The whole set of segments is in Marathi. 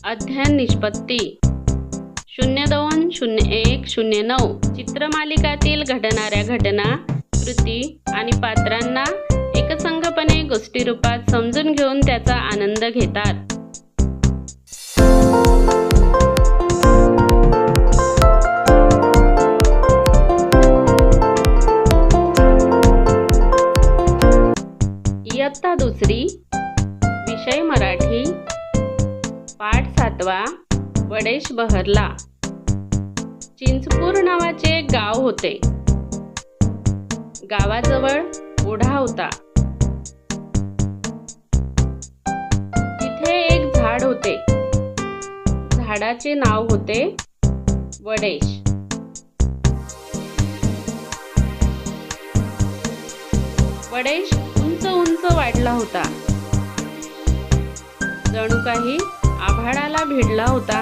अध्ययन निष्पत्ती 020109 चित्रमालिकातील घडणाऱ्या घटना, कृती आणि पात्रांना एकसंघपणे गोष्टी रूपात समजून घेऊन त्याचा आनंद घेतात. इयत्ता दुसरी, विषय मराठी, पाठ 7वा. वडेश बहरला. चिंचपूर नावाचे एक गाव होते. गावाजवळ ओढा होता. तिथे एक झाड होते. झाडाचे नाव होते वडेश. वडेश उंच उंच वाढला होता. जणू काही आभाळाला भिडला होता.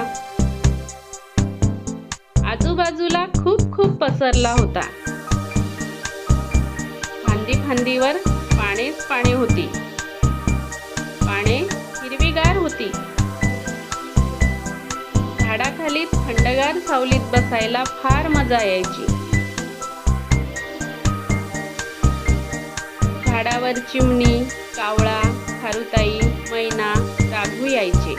आजूबाजूला खूप खूप पसरला होता. फांदी फांदीवर पानेच पाने होती. पाने हिरवीगार होती. झाडाखाली थंडगार सावलीत बसायला फार मजा यायची. झाडावर चिमणी, कावळा, खारुताई, मैना, राघू यायचे.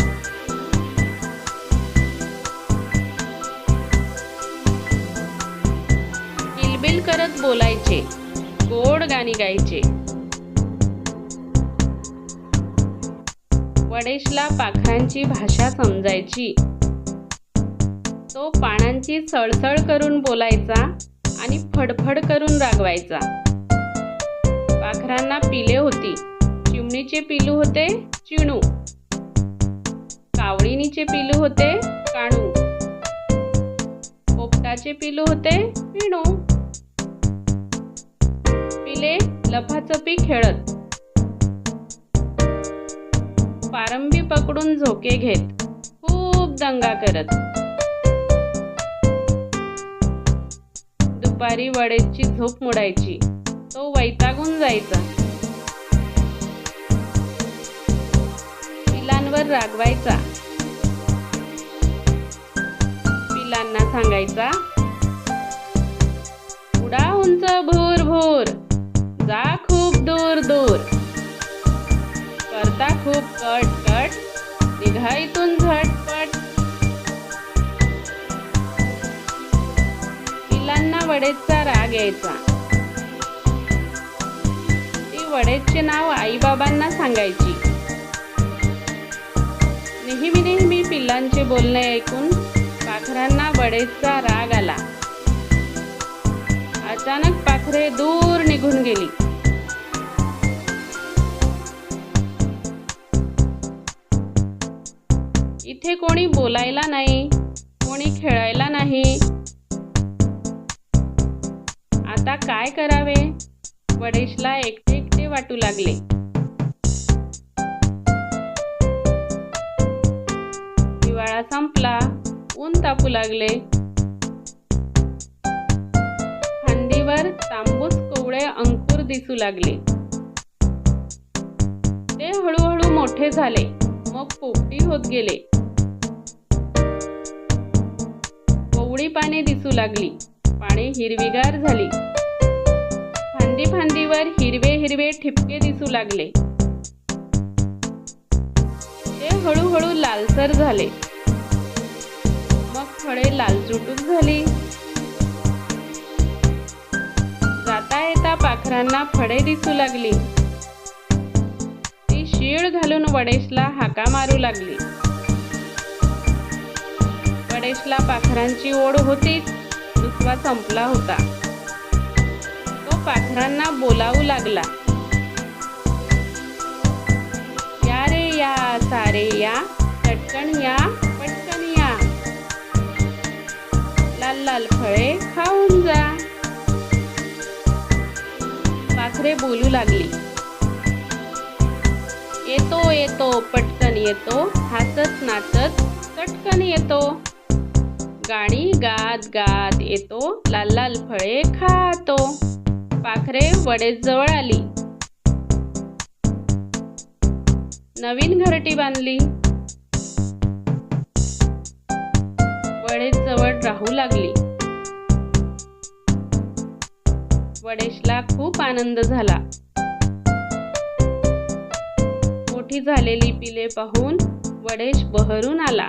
किलबिल करत बोलायचे. गोड गाणी गायचे. वडेशला पाखरांची भाषा समजायची. तो पानांची सळसळ करून बोलायचा आणि फडफड करून रागवायचा. पाखरांना पिले होती. चिमणीचे पिलू होते चिणू. कावळीनीचे पिलू होते काणू. पोपटाचे पिलू होते पिणू. पिले लपाछपी खेळत, पारंबी पकडून झोके घेत, खूप दंगा करत. दुपारी वडेशची झोप मोडायची. तो वैतागून जायचा. पिलांवर रागवायचा. पिलांना सांगायचा, उडा उंच भूर भूर, जा खूप दूर दूर, करता खूप कट कट, निघा इथून झटपट. पिलांना वडेशचा राग यायचा. वडेशचे नाव आईबाबांना सांगायची. नेहमी नेहमी पिल्लांचे बोलणे ऐकून पाखरांना वडेशचा राग आला. अचानक पाखरे दूर निघून गेली. इथे कोणी बोलायला नाही, कोणी खेळायला नाही. आता काय करावे? वडेशला एकटे एकटे वाटू लागले. हिवाळा संपला. ऊन तापू लागले. फांदीवर तांबूस कोवळे अंकुर दिसू लागले. ते हळूहळू मोठे झाले. मग पोपटी होत गेले. कोवळी पाने दिसू लागली. पाने हिरवीगार झाली. फांदी फांदीवर हिरवे हिरवे ठिपके दिसू लागले. ते हळूहळू लालसर झाले. मग फळे लालचुटूक झाली. जाता येता पाखरांना फळे दिसू लागली. ती शीळ घालून वडेशला हाका मारू लागली. वडेशला पाखरांची ओढ होतीच. दुसरा संपला होता. पाखरांना बोलावू लागला. या रे या, सारे या, चटकन या, पटकन या, लाल लाल फळे खाऊन जा. पाखरे बोलू लागली. येतो येतो, पटकन येतो, हसत नाचत चटकन येतो, गाणी गात गात येतो, लाल लाल फळे खातो. पाखरे वडेश जवळ आली. नवीन घरटी बांधली. पाहू लागली. वडेशला खूप आनंद झाला. मोठी झालेली पिले पाहून वडेश बहरून आला.